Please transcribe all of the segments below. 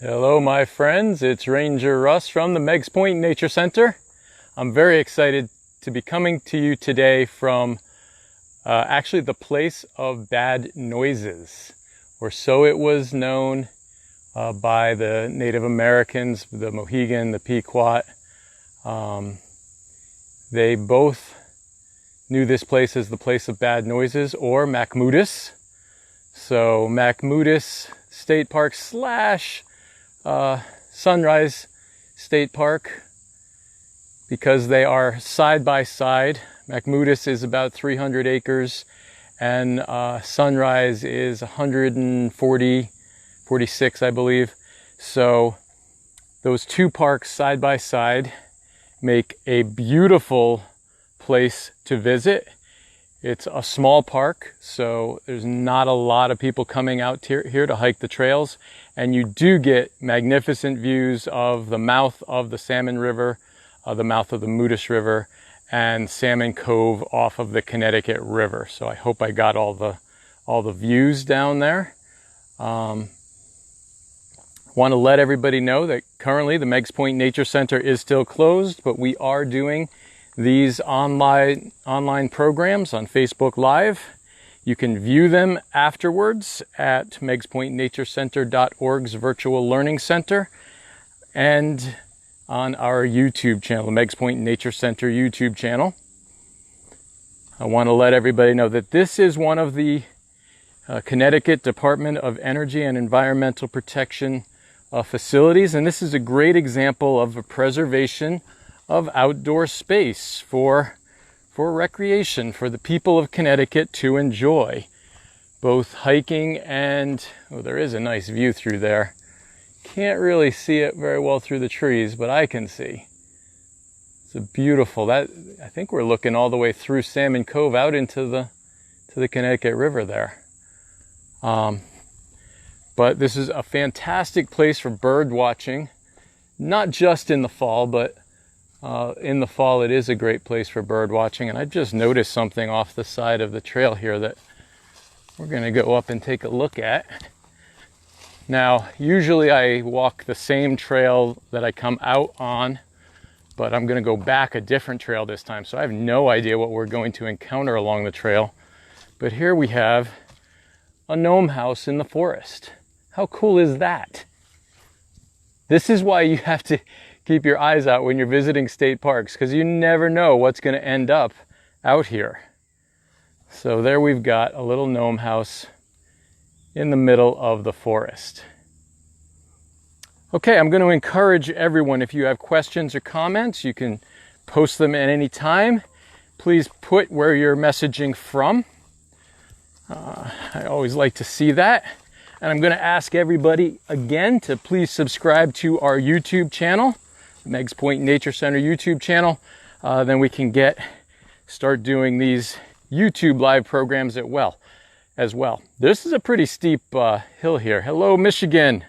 Hello my friends, it's Ranger Russ from the Meigs Nature Center. I'm very excited to be coming to you today from actually the place of bad noises, or so it was known by the Native Americans, the Mohegan, the Pequot. They both knew this place as the place of bad noises, or Machimoodus. So Machimoodus State Park slash Sunrise State Park, because they are side by side. Machimoodus is about 300 acres and Sunrise is 146, I believe. So those two parks side by side make a beautiful place to visit. It's a small park, so there's not a lot of people coming out here to hike the trails. And you do get magnificent views of the mouth of the Salmon River, the mouth of the Moodus River, and Salmon Cove off of the Connecticut River. So I hope I got all the views down there. Want to let everybody know that currently the Meigs Nature Center is still closed, but we are doing these online programs on Facebook Live. You can view them afterwards at meigspointnaturecenter.org's virtual learning center and on our YouTube channel, the Meigs Nature Center YouTube channel. I want to let everybody know that this is one of the Connecticut Department of Energy and Environmental Protection facilities, and this is a great example of a preservation of outdoor space for recreation, for the people of Connecticut to enjoy, both hiking and, oh, there is a nice view through there. Can't really see it very well through the trees, but I can see. It's a beautiful, I think we're looking all the way through Salmon Cove out into the Connecticut River there. But this is a fantastic place for bird watching, not just in the fall, but in the fall it is a great place for bird watching. And I just noticed something off the side of the trail here that we're going to go up and take a look at. Now, usually I walk the same trail that I come out on, but I'm going to go back a different trail this time. So I have no idea what we're going to encounter along the trail. But here we have a gnome house in the forest. How cool is that? This is why you have to keep your eyes out when you're visiting state parks, because you never know what's going to end up out here. So there we've got a little gnome house in the middle of the forest. Okay, I'm going to encourage everyone, if you have questions or comments, you can post them at any time. Please put where you're messaging from. I always like to see that. And I'm going to ask everybody again to please subscribe to our YouTube channel, Meigs Nature Center YouTube channel. Then we can start doing these YouTube live programs as well. This is a pretty steep hill here. Hello, Michigan.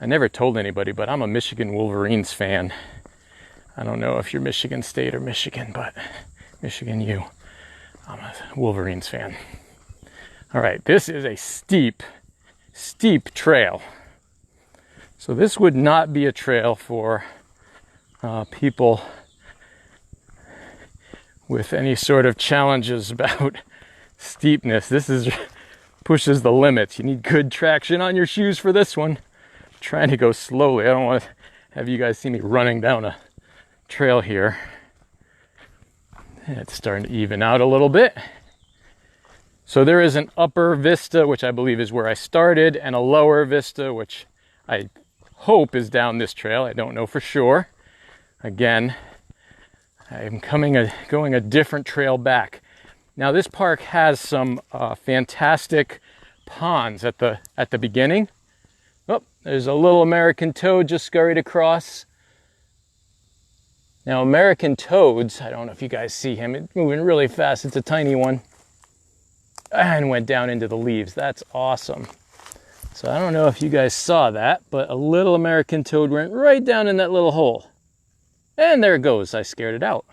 I never told anybody, but I'm a Michigan Wolverines fan. I don't know if you're Michigan State or Michigan, but Michigan U. I'm a Wolverines fan. All right, this is a steep trail. So this would not be a trail for people with any sort of challenges about steepness. This pushes the limits. You need good traction on your shoes for this one. I'm trying to go slowly. I don't want to have you guys see me running down a trail here. It's starting to even out a little bit. So there is an upper vista, which I believe is where I started, and a lower vista, which I hope is down this trail. I don't know for sure. Again, I'm going a different trail back. Now this park has some fantastic ponds at the beginning. Oh, there's a little American toad just scurried across. Now American toads, I don't know if you guys see him, it's moving really fast. It's a tiny one. And went down into the leaves. That's awesome. So I don't know if you guys saw that, but a little American toad went right down in that little hole. And there it goes. I scared it out.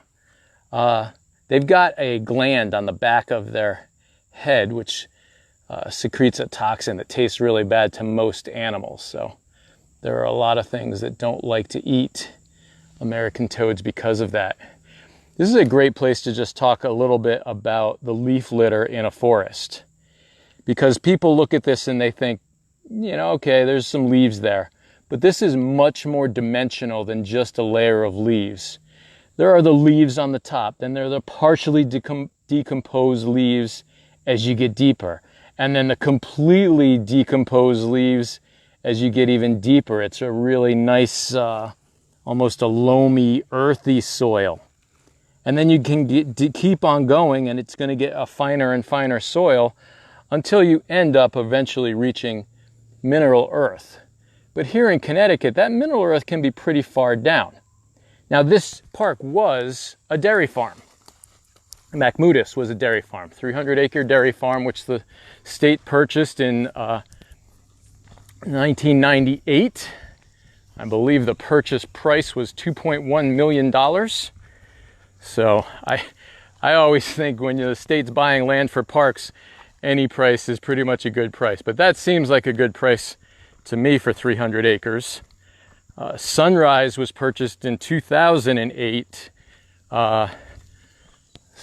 They've got a gland on the back of their head, which secretes a toxin that tastes really bad to most animals. So there are a lot of things that don't like to eat American toads because of that. This is a great place to just talk a little bit about the leaf litter in a forest. Because people look at this and they think, you know, okay, there's some leaves there. But this is much more dimensional than just a layer of leaves. There are the leaves on the top, then there are the partially decomposed leaves as you get deeper. And then the completely decomposed leaves as you get even deeper. It's a really nice, almost a loamy, earthy soil. And then you can keep on going, and it's going to get a finer and finer soil until you end up eventually reaching mineral earth. But here in Connecticut, that mineral earth can be pretty far down. Now, this park was a dairy farm. Machimoodus was a dairy farm, 300-acre dairy farm, which the state purchased in 1998. I believe the purchase price was $2.1 million. So I always think when the state's buying land for parks, any price is pretty much a good price. But that seems like a good price to me for 300 acres. Sunrise was purchased in 2008.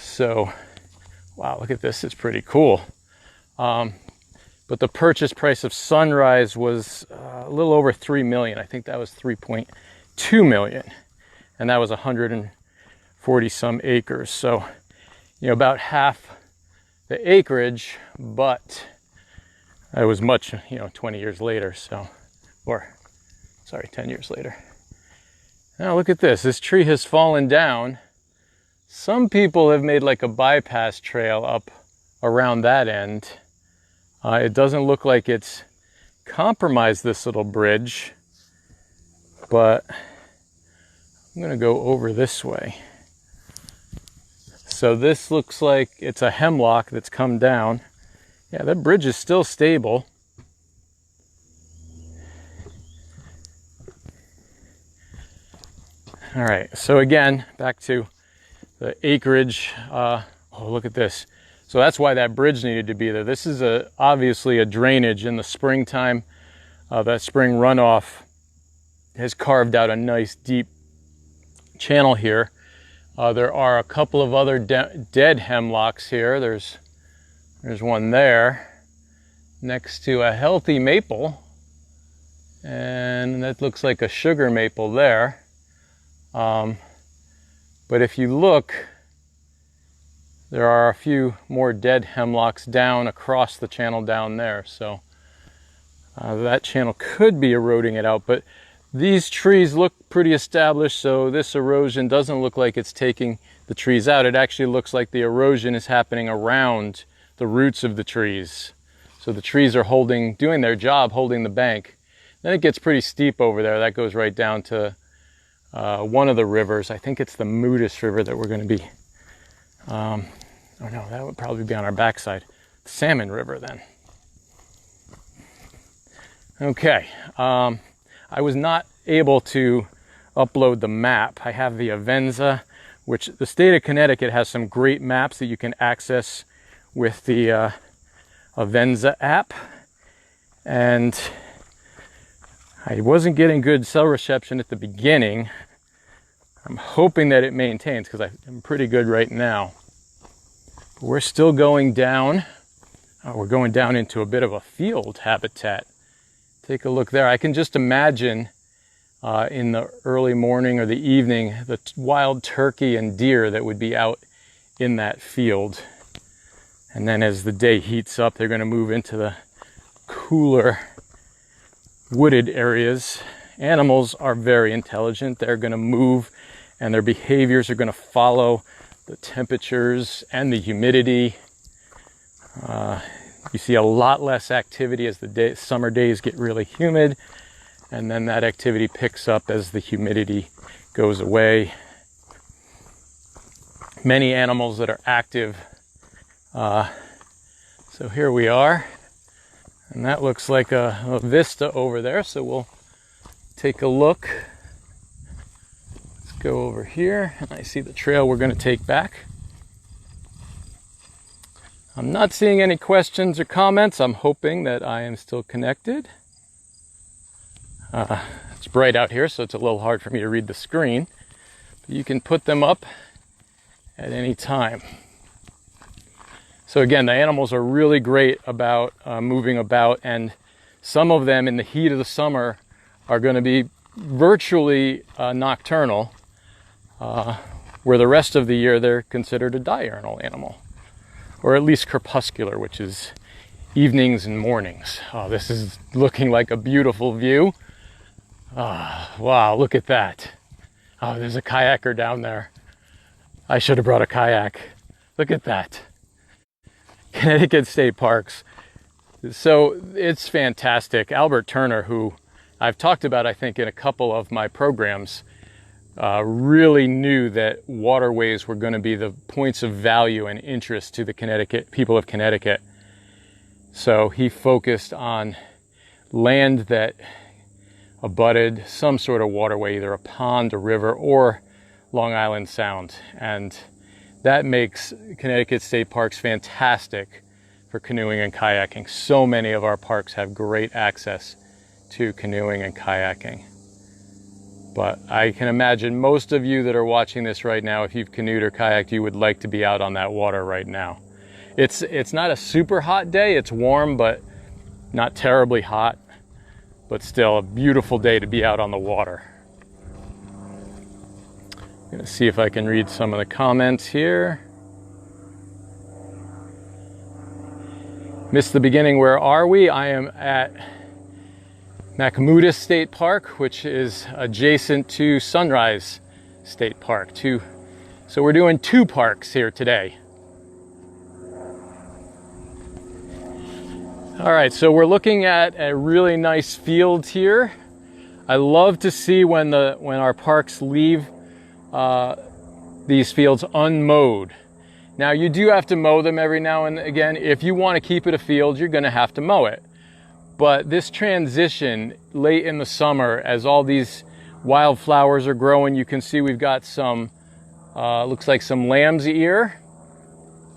So, wow, look at this. It's pretty cool. But the purchase price of Sunrise was a little over $3 million. I think that was $3.2 million. And that was 140 some acres. So, you know, about half the acreage, but it was much, 20 years later. So, 10 years later. Now look at this. This tree has fallen down. Some people have made like a bypass trail up around that end. It doesn't look like it's compromised this little bridge, but I'm going to go over this way. So this looks like it's a hemlock that's come down. Yeah, that bridge is still stable. All right, so again, back to the acreage. Oh, look at this. So that's why that bridge needed to be there. This is obviously a drainage in the springtime. That spring runoff has carved out a nice deep channel here. There are a couple of other dead hemlocks here. There's one there next to a healthy maple, and that looks like a sugar maple there. But if you look, there are a few more dead hemlocks down across the channel down there. So that channel could be eroding it out, but these trees look pretty established, so this erosion doesn't look like it's taking the trees out. It actually looks like the erosion is happening around the roots of the trees. So the trees are doing their job, holding the bank. Then it gets pretty steep over there. That goes right down to one of the rivers. I think it's the Machimoodus River that we're going to be, oh no, that would probably be on our backside. The Salmon River then. Okay, I was not able to upload the map. I have the Avenza, which the state of Connecticut has some great maps that you can access with the Avenza app. And I wasn't getting good cell reception at the beginning. I'm hoping that it maintains because I'm pretty good right now. But we're still going down. We're going down into a bit of a field habitat. Take a look there. I can just imagine in the early morning or the evening, the wild turkey and deer that would be out in that field. And then as the day heats up, they're going to move into the cooler wooded areas. Animals are very intelligent. They're going to move, and their behaviors are going to follow the temperatures and the humidity. You see a lot less activity as the summer days get really humid, and then that activity picks up as the humidity goes away. Many animals that are active. So here we are, and that looks like a vista over there, so we'll take a look. Let's go over here, and I see the trail we're going to take back. I'm not seeing any questions or comments. I'm hoping that I am still connected. It's bright out here, so it's a little hard for me to read the screen. But you can put them up at any time. So again, the animals are really great about moving about, and some of them in the heat of the summer are going to be virtually nocturnal, where the rest of the year they're considered a diurnal animal, or at least crepuscular, which is evenings and mornings. Oh, this is looking like a beautiful view. Wow, look at that. Oh, there's a kayaker down there. I should have brought a kayak. Look at that. Connecticut State Parks. So it's fantastic. Albert Turner, who I've talked about, I think, in a couple of my programs, really knew that waterways were going to be the points of value and interest to the people of Connecticut. So he focused on land that abutted some sort of waterway, either a pond, a river, or Long Island Sound. And that makes Connecticut State Parks fantastic for canoeing and kayaking. So many of our parks have great access to canoeing and kayaking. But I can imagine most of you that are watching this right now, if you've canoed or kayaked, you would like to be out on that water right now. It's not a super hot day. It's warm, but not terribly hot. But still a beautiful day to be out on the water. I'm going to see if I can read some of the comments here. Missed the beginning. Where are we? I am at Machimoodus State Park, which is adjacent to Sunrise State Park. So we're doing 2 parks here today. All right, so we're looking at a really nice field here. I love to see when our parks leave these fields unmowed. Now you do have to mow them every now and again. If you want to keep it a field, you're going to have to mow it. But this transition late in the summer, as all these wildflowers are growing, you can see we've got some, looks like some lamb's ear.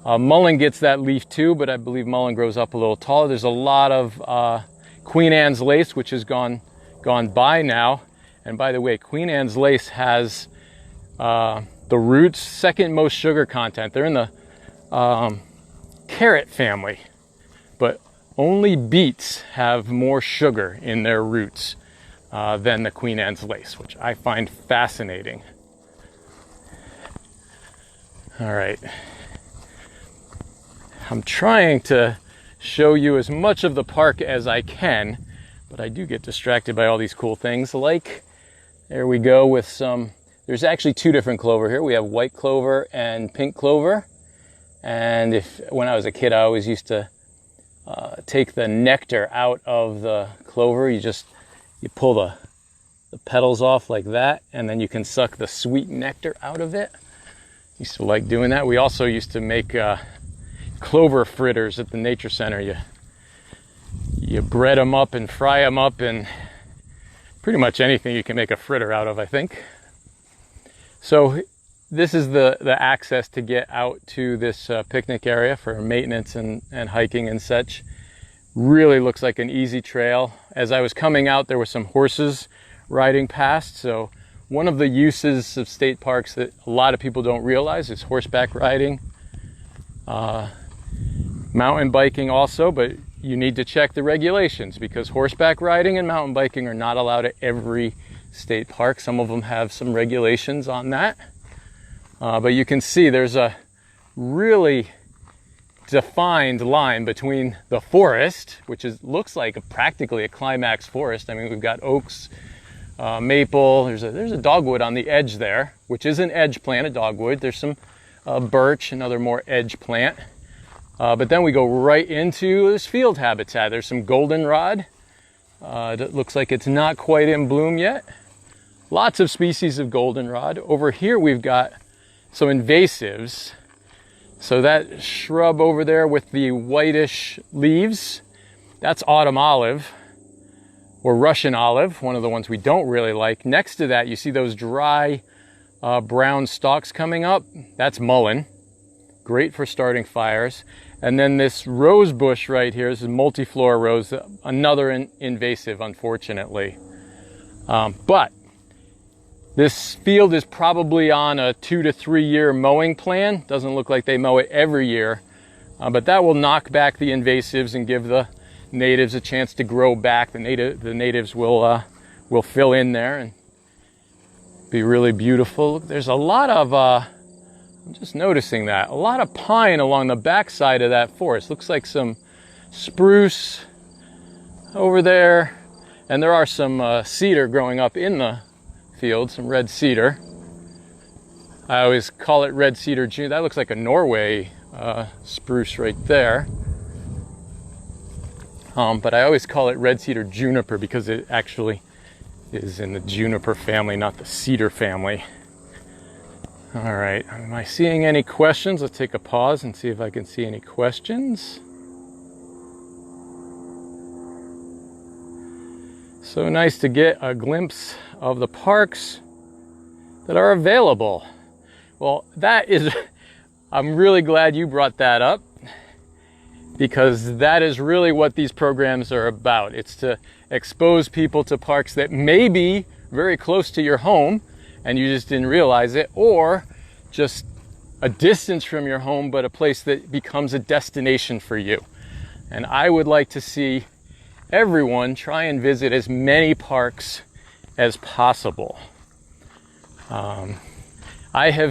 Mullen gets that leaf too, but I believe mullen grows up a little taller. There's a lot of Queen Anne's lace, which has gone by now. And by the way, Queen Anne's lace has the roots' second most sugar content. They're in the carrot family, but only beets have more sugar in their roots than the Queen Anne's lace, which I find fascinating. All right. I'm trying to show you as much of the park as I can, but I do get distracted by all these cool things. Like, there we go with some, there's actually 2 different clover here. We have white clover and pink clover. And when I was a kid, I always used to take the nectar out of the clover. You pull the petals off like that, and then you can suck the sweet nectar out of it. Used to like doing that. We also used to make clover fritters at the nature center. You bread them up and fry them up, and pretty much anything you can make a fritter out of, I think. So this is the access to get out to this picnic area for maintenance and hiking and such. Really looks like an easy trail. As I was coming out, there were some horses riding past. So one of the uses of state parks that a lot of people don't realize is horseback riding. Mountain biking also, but you need to check the regulations because horseback riding and mountain biking are not allowed at every state park. Some of them have some regulations on that. But you can see there's a really defined line between the forest, which looks like practically a climax forest. I mean, we've got oaks, maple, there's a dogwood on the edge there, which is an edge plant, a dogwood. There's some birch, another more edge plant. But then we go right into this field habitat. There's some goldenrod. It looks like it's not quite in bloom yet. Lots of species of goldenrod. Over here we've got some invasives. So that shrub over there with the whitish leaves, that's autumn olive or Russian olive, one of the ones we don't really like. Next to that, you see those dry brown stalks coming up. That's mullein. Great for starting fires. And then this rose bush right here, this is multiflora rose, another invasive, unfortunately. But this field is probably on a 2 to 3 year mowing plan. Doesn't look like they mow it every year, but that will knock back the invasives and give the natives a chance to grow back. The natives will fill in there and be really beautiful. There's a lot of, I'm just noticing that, a lot of pine along the back side of that forest. Looks like some spruce over there, and there are some cedar growing up in the field, some red cedar. I always call it red cedar juniper. That looks like a Norway spruce right there. But I always call it red cedar juniper because it actually is in the juniper family, not the cedar family. All right, am I seeing any questions? Let's take a pause and see if I can see any questions. So nice to get a glimpse of the parks that are available. Well, I'm really glad you brought that up, because that is really what these programs are about. It's to expose people to parks that may be very close to your home and you just didn't realize it, or just a distance from your home, but a place that becomes a destination for you. And I would like to see everyone try and visit as many parks as possible. All right,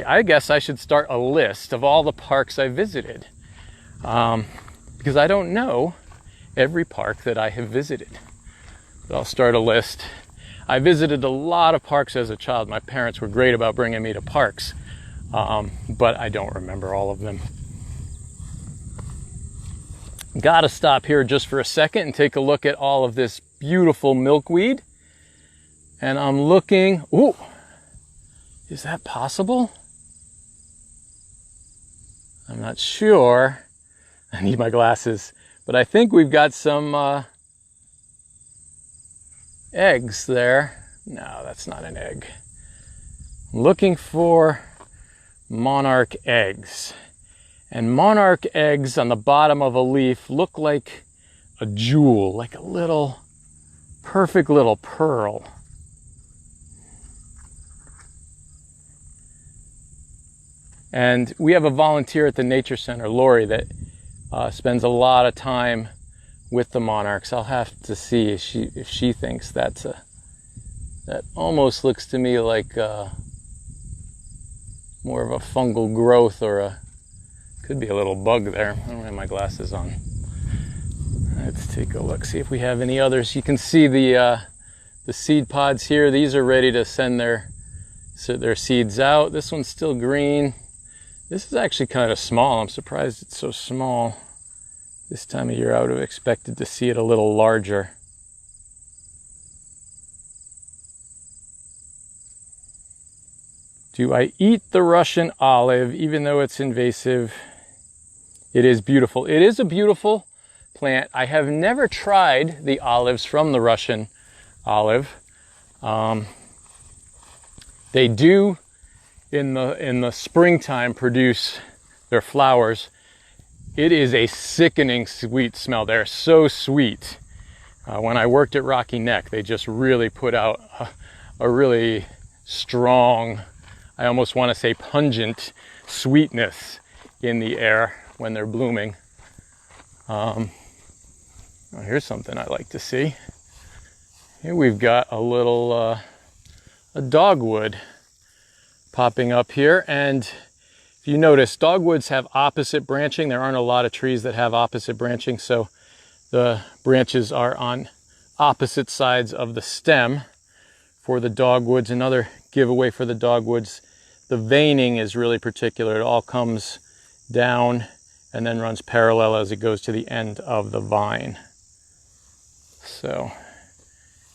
I guess I should start a list of all the parks I visited, because I don't know every park that I have visited. But I'll start a list. I visited a lot of parks as a child. My parents were great about bringing me to parks, but I don't remember all of them. Gotta stop here just for a second and take a look at all of this beautiful milkweed. And I'm looking, ooh, is that possible? I'm not sure. I need my glasses, but I think we've got some eggs there. No, that's not an egg. I'm looking for monarch eggs. And monarch eggs on the bottom of a leaf look like a jewel, like a little, perfect little pearl. And we have a volunteer at the Nature Center, Lori, that spends a lot of time with the monarchs. I'll have to see if she thinks that almost looks to me like more of a fungal growth, or could be a little bug there. I don't have my glasses on. Let's take a look, see if we have any others. You can see the seed pods here. These are ready to send their seeds out. This one's still green. This is actually kind of small. I'm surprised it's so small. This time of year I would have expected to see it a little larger. Do I eat the Russian olive even though it's invasive? It is beautiful. It is a beautiful plant. I have never tried the olives from the Russian olive. They do in the springtime produce their flowers. It is a sickening sweet smell. They're so sweet. When I worked at Rocky Neck, they just really put out a really strong, I almost want to say pungent sweetness in the air when they're blooming. Oh, here's something I like to see. Here we've got a little a dogwood popping up here, and if you notice, dogwoods have opposite branching. There aren't a lot of trees that have opposite branching, so the branches are on opposite sides of the stem for the dogwoods. Another giveaway for the dogwoods, the veining is really particular. It all comes down and then runs parallel as it goes to the end of the vine. So,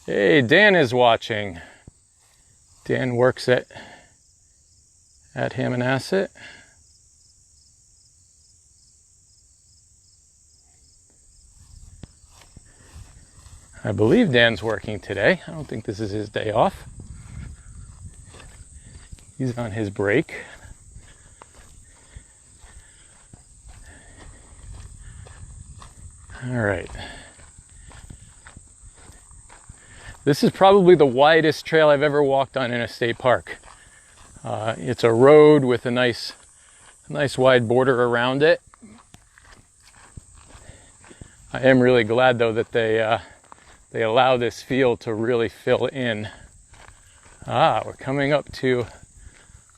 hey, Dan is watching. Dan works at Hammonasset. I believe Dan's working today. I don't think this is his day off. He's on his break. All right. This is probably the widest trail I've ever walked on in a state park. It's a road with a nice wide border around it. I am really glad though that they allow this field to really fill in. We're coming up to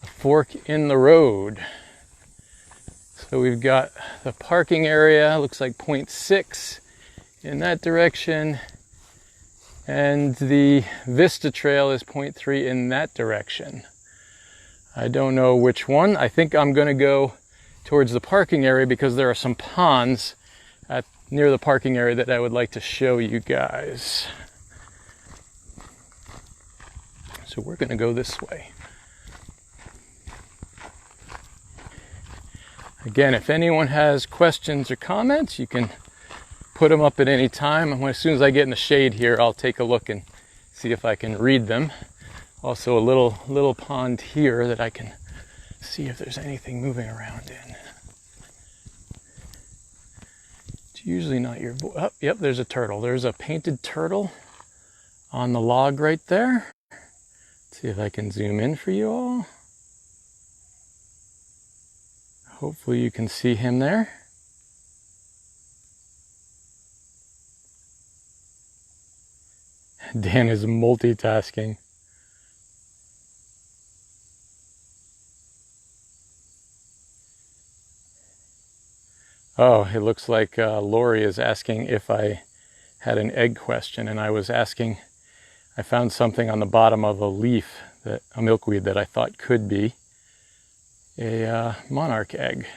a fork in the road. So we've got the parking area, looks like 0.6 in that direction, and the Vista Trail is 0.3 in that direction. I don't know which one. I think I'm going to go towards the parking area because there are some ponds near the parking area that I would like to show you guys. So we're going to go this way. Again, if anyone has questions or comments, you can put them up at any time. And as soon as I get in the shade here, I'll take a look and see if I can read them. Also a little pond here that I can see if there's anything moving around in. It's usually not your oh, yep, there's a turtle. There's a painted turtle on the log right there. Let's see if I can zoom in for you all. Hopefully you can see him there. Dan is multitasking. Oh, it looks like Lori is asking if I had an egg question, and I was asking, I found something on the bottom of a leaf, a milkweed that I thought could be a monarch egg,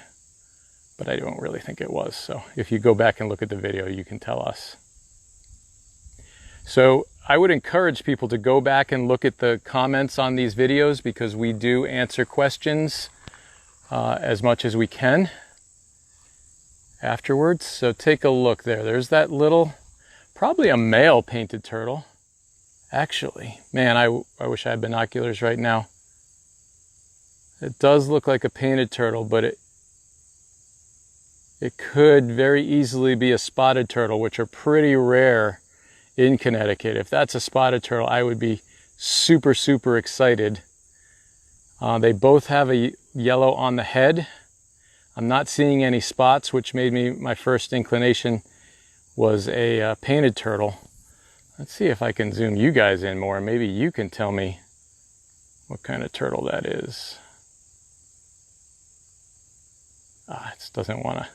but I don't really think it was. So if you go back and look at the video, you can tell us. So I would encourage people to go back and look at the comments on these videos because we do answer questions as much as we can afterwards. So take a look there. There's that little, probably a male painted turtle. Actually, man, I wish I had binoculars right now. It does look like a painted turtle, but it could very easily be a spotted turtle, which are pretty rare in Connecticut. If that's a spotted turtle, I would be super, super excited. They both have a yellow on the head. I'm not seeing any spots, which made me, my first inclination was a painted turtle. Let's see if I can zoom you guys in more. Maybe you can tell me what kind of turtle that is. It doesn't want to.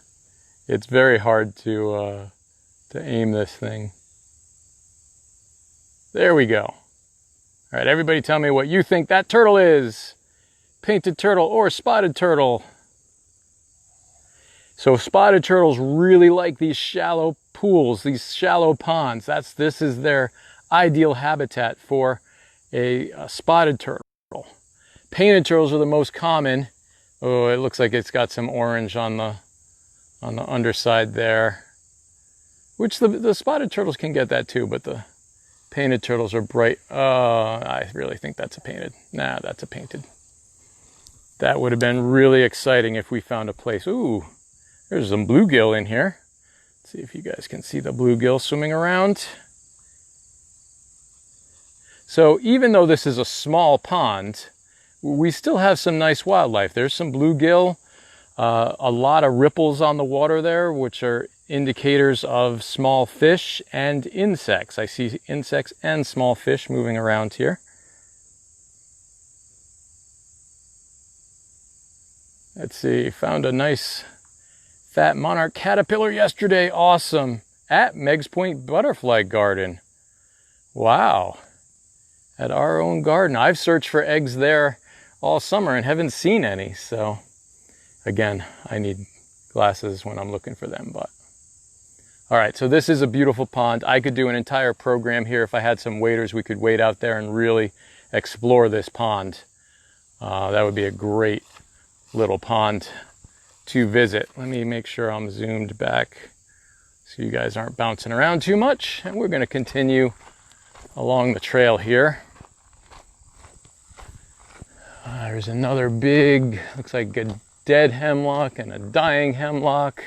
It's very hard to aim this thing. There we go. All right, everybody tell me what you think that turtle is. Painted turtle or spotted turtle. So spotted turtles really like these shallow pools, these shallow ponds. This is their ideal habitat for a spotted turtle. Painted turtles are the most common. Oh, it looks like it's got some orange on the underside there. Which the spotted turtles can get that too, but the painted turtles are bright. I really think that's a painted. Nah, that's a painted. That would have been really exciting if we found a place. Ooh, there's some bluegill in here. Let's see if you guys can see the bluegill swimming around. So even though this is a small pond, we still have some nice wildlife. There's some bluegill, a lot of ripples on the water there, which are indicators of small fish and insects. I see insects and small fish moving around here. Let's see, found a nice fat monarch caterpillar yesterday. Awesome. At Meigs Point Butterfly Garden. Wow. At our own garden. I've searched for eggs there all summer and haven't seen any. So again, I need glasses when I'm looking for them, but all right, so this is a beautiful pond. I could do an entire program here. If I had some waders, we could wade out there and really explore this pond. That would be a great little pond to visit. Let me make sure I'm zoomed back so you guys aren't bouncing around too much. And we're going to continue along the trail here. There's another big, looks like a dead hemlock and a dying hemlock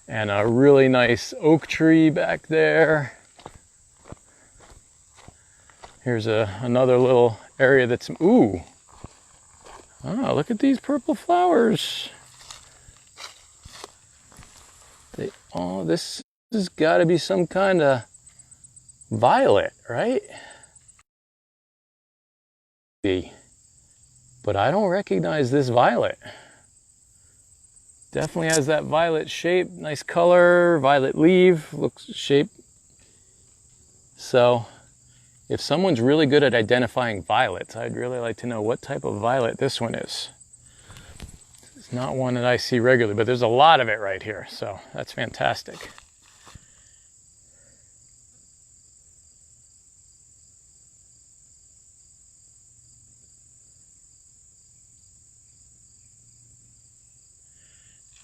and a really nice oak tree back there. Here's another little area that's, ooh. Oh, look at these purple flowers. Oh, this has got to be some kind of violet, right? But I don't recognize this violet. Definitely has that violet shape, nice color, violet leaf, looks shape. So if someone's really good at identifying violets, I'd really like to know what type of violet this one is. It's not one that I see regularly, but there's a lot of it right here, so that's fantastic.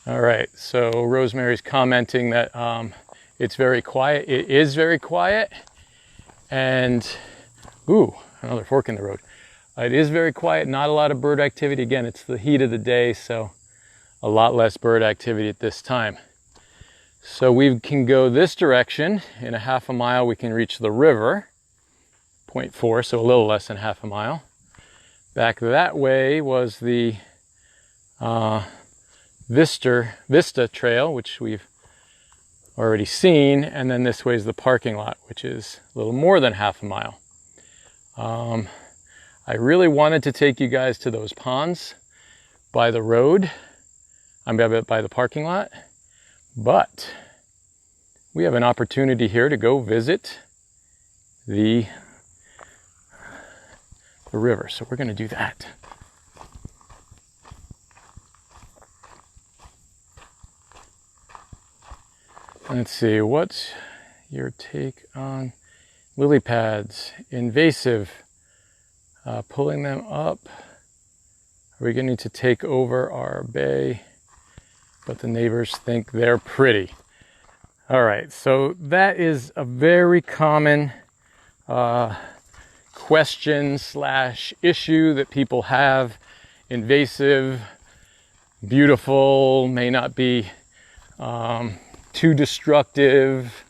All right, so Rosemary's commenting that it's very quiet. It is very quiet. And, ooh, another fork in the road. It is very quiet, not a lot of bird activity. Again, it's the heat of the day, so a lot less bird activity at this time. So we can go this direction. In a half a mile, we can reach the river, 0.4, so a little less than half a mile. Back that way was the Vista Trail, which we've already seen, and then this way is the parking lot, which is a little more than half a mile. I really wanted to take you guys to those ponds by the road, by the parking lot, but we have an opportunity here to go visit the river, so we're going to do that. Let's see, what's your take on lily pads? Invasive, pulling them up. Are we going to take over our bay, but the neighbors think they're pretty? All right, so that is a very common question / issue that people have. Invasive, beautiful, may not be too destructive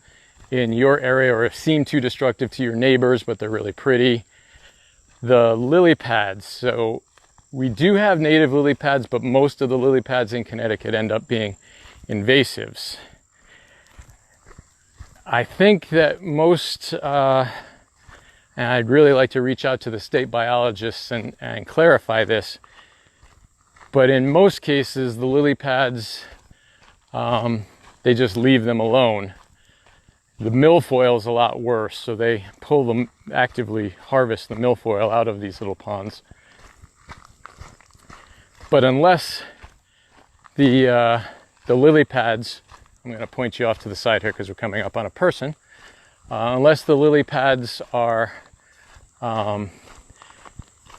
in your area, or seem too destructive to your neighbors, but they're really pretty. The lily pads. So we do have native lily pads, but most of the lily pads in Connecticut end up being invasives. I think that most, and I'd really like to reach out to the state biologists and clarify this, but in most cases, the lily pads, they just leave them alone. The milfoil is a lot worse, so they pull them, actively harvest the milfoil out of these little ponds. But unless the lily pads, I'm going to point you off to the side here because we're coming up on a person, unless the lily pads are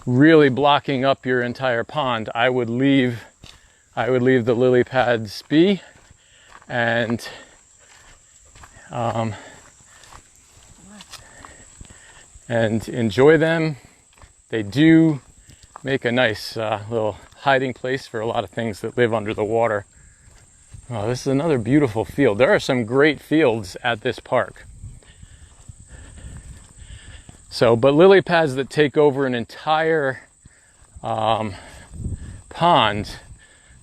really blocking up your entire pond, I would leave the lily pads be. And enjoy them. They do make a nice little hiding place for a lot of things that live under the water. Oh, this is another beautiful field. There are some great fields at this park. So, but lily pads that take over an entire pond,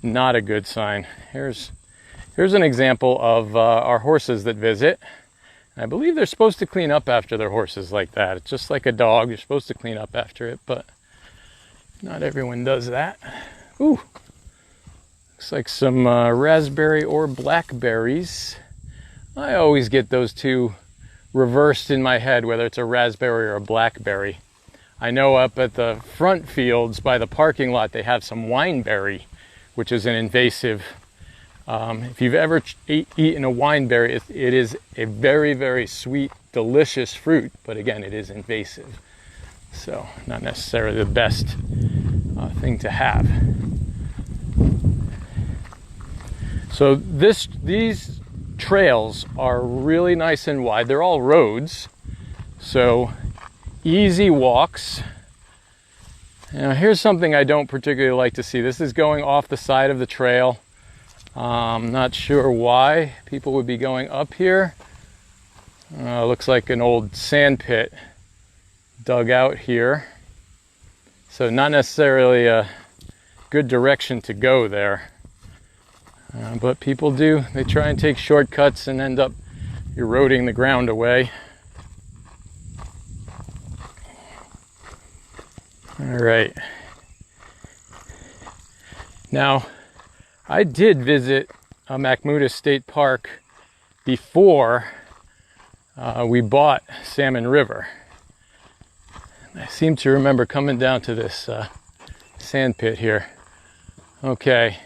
not a good sign. Here's an example of our horses that visit. I believe they're supposed to clean up after their horses like that. It's just like a dog. You're supposed to clean up after it, but not everyone does that. Ooh, looks like some raspberry or blackberries. I always get those two reversed in my head, whether it's a raspberry or a blackberry. I know up at the front fields by the parking lot, they have some wineberry, which is an invasive. If you've ever eaten a wineberry, it is a very, very sweet, delicious fruit, but again, it is invasive. So not necessarily the best thing to have. So these trails are really nice and wide. They're all roads, so easy walks. Now here's something I don't particularly like to see. This is going off the side of the trail. I'm not sure why people would be going up here. Looks like an old sand pit dug out here. So not necessarily a good direction to go there. But people do. They try and take shortcuts and end up eroding the ground away. All right. Now, I did visit Machimoodus State Park before we bought Salmon River. I seem to remember coming down to this sand pit here. Okay,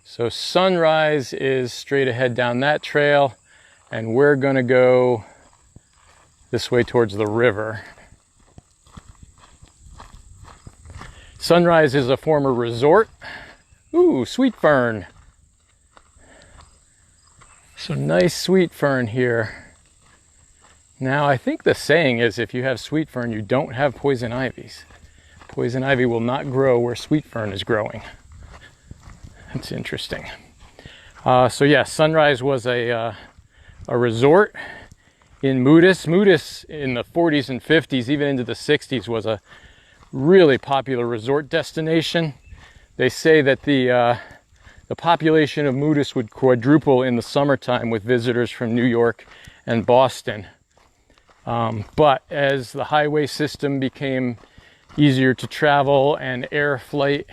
so Sunrise is straight ahead down that trail, and we're gonna go this way towards the river. Sunrise is a former resort. Ooh, sweet fern. So nice sweet fern here. Now, I think the saying is if you have sweet fern, you don't have poison ivies. Poison ivy will not grow where sweet fern is growing. That's interesting. So yeah, Sunrise was a resort in Moodus. Moodus in the 40s and 50s, even into the 60s, was a really popular resort destination. They say that the population of Moodus would quadruple in the summertime with visitors from New York and Boston. But as the highway system became easier to travel and air flight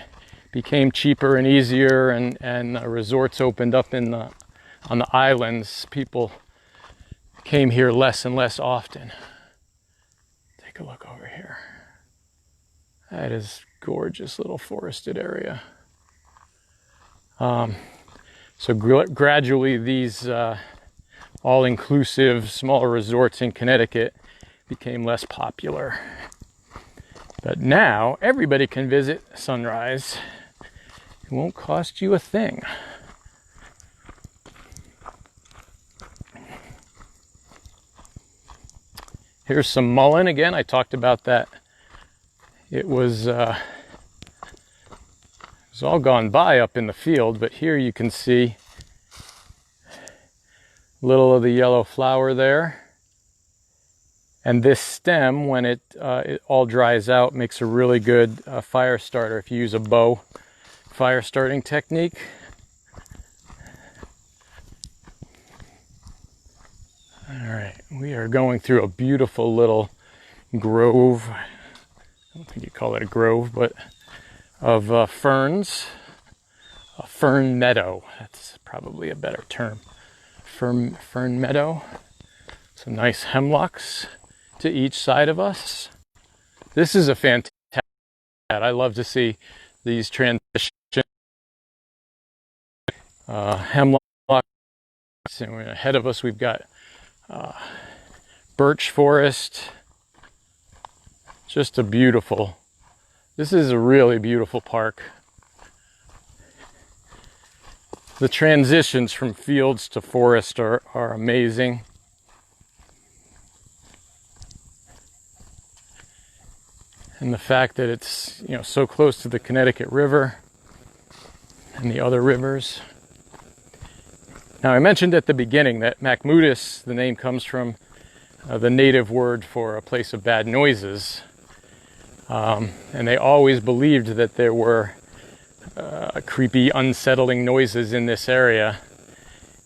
became cheaper and easier, and resorts opened up on the islands, people came here less and less often. Take a look over here. That is gorgeous little forested area. So gradually these all-inclusive small resorts in Connecticut became less popular. But now everybody can visit Sunrise. It won't cost you a thing. Here's some mullein again. I talked about that. It was all gone by up in the field, but here you can see little of the yellow flower there. And this stem, when it all dries out, makes a really good fire starter if you use a bow fire starting technique. All right, we are going through a beautiful little grove. I don't think you call it a grove, but of ferns. A fern meadow, that's probably a better term. Fern meadow. Some nice hemlocks to each side of us. This is a fantastic. I love to see these transitions. Hemlocks, and ahead of us we've got birch forest. Just a beautiful. This is a really beautiful park. The transitions from fields to forest are amazing. And the fact that it's, so close to the Connecticut River and the other rivers. Now, I mentioned at the beginning that Machimoodus, the name comes from the native word for a place of bad noises. And they always believed that there were creepy, unsettling noises in this area.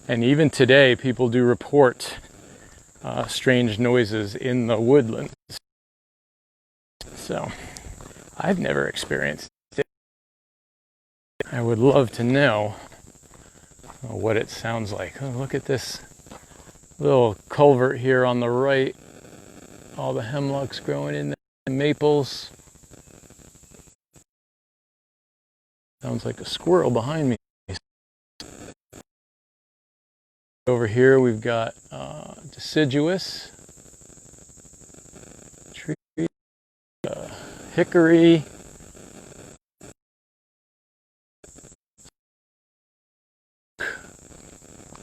And even today, people do report strange noises in the woodlands. So, I've never experienced it. I would love to know what it sounds like. Oh, look at this little culvert here on the right. All the hemlocks growing in there, maples. Sounds like a squirrel behind me. Over here we've got deciduous tree, hickory,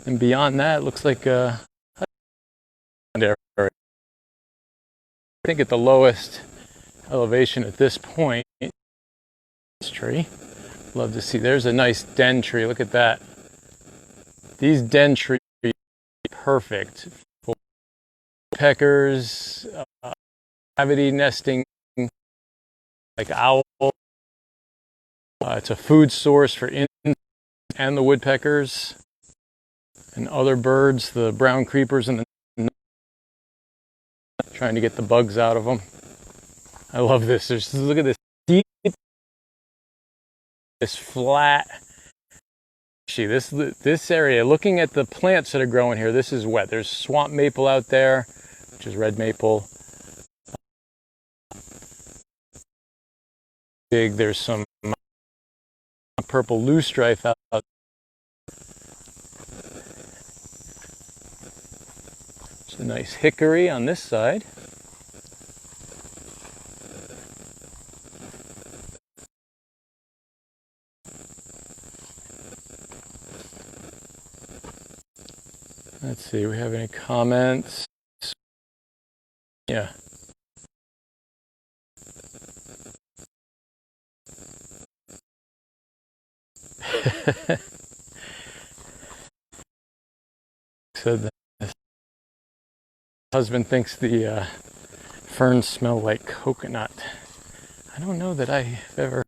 and beyond that it looks like a area. I think at the lowest elevation at this point, this tree. Love to see. There's a nice den tree. Look at that. These den trees are perfect for peckers, cavity nesting like owl. It's a food source for insects and the woodpeckers and other birds, the brown creepers and the trying to get the bugs out of them. I love this. Look at this deep, this flat. See this area. Looking at the plants that are growing here, this is wet. There's swamp maple out there, which is red maple. Big. There's some purple loosestrife out. There's a nice hickory on this side. Let's see, we have any comments? Yeah. So the husband thinks the ferns smell like coconut. I don't know that I've ever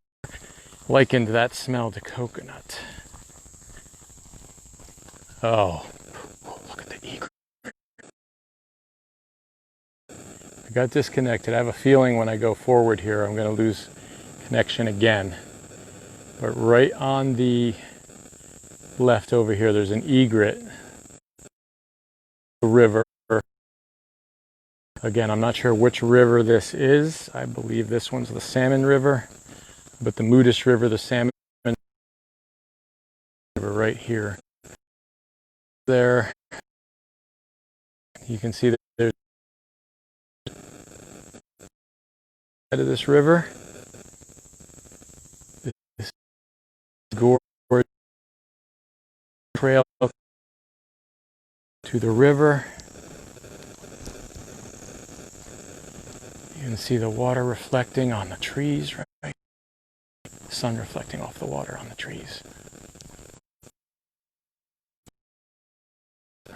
likened that smell to coconut. Oh, look at the egret. I got disconnected. I have a feeling when I go forward here, I'm going to lose connection again. But right on the left over here, there's an egret river. Again, I'm not sure which river this is. I believe this one's the Salmon River, but the Machimoodus River, the Salmon River right here. There, you can see that there's side of this river. This gorge trail to the river. You can see the water reflecting on the trees, right? The sun reflecting off the water on the trees.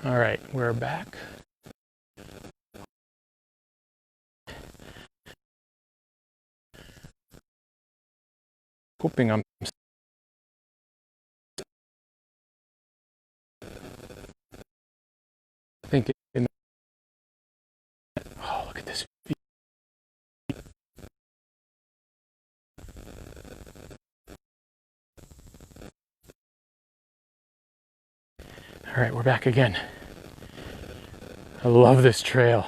All right, we're back. Hoping I'm thinking. Oh, look at this. All right, we're back again. I love this trail.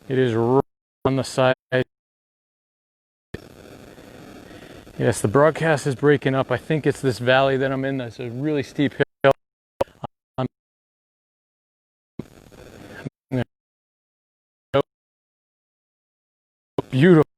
It is right on the side. Yes, the broadcast is breaking up. I think it's this valley that I'm in. That's a really steep hill. Beautiful.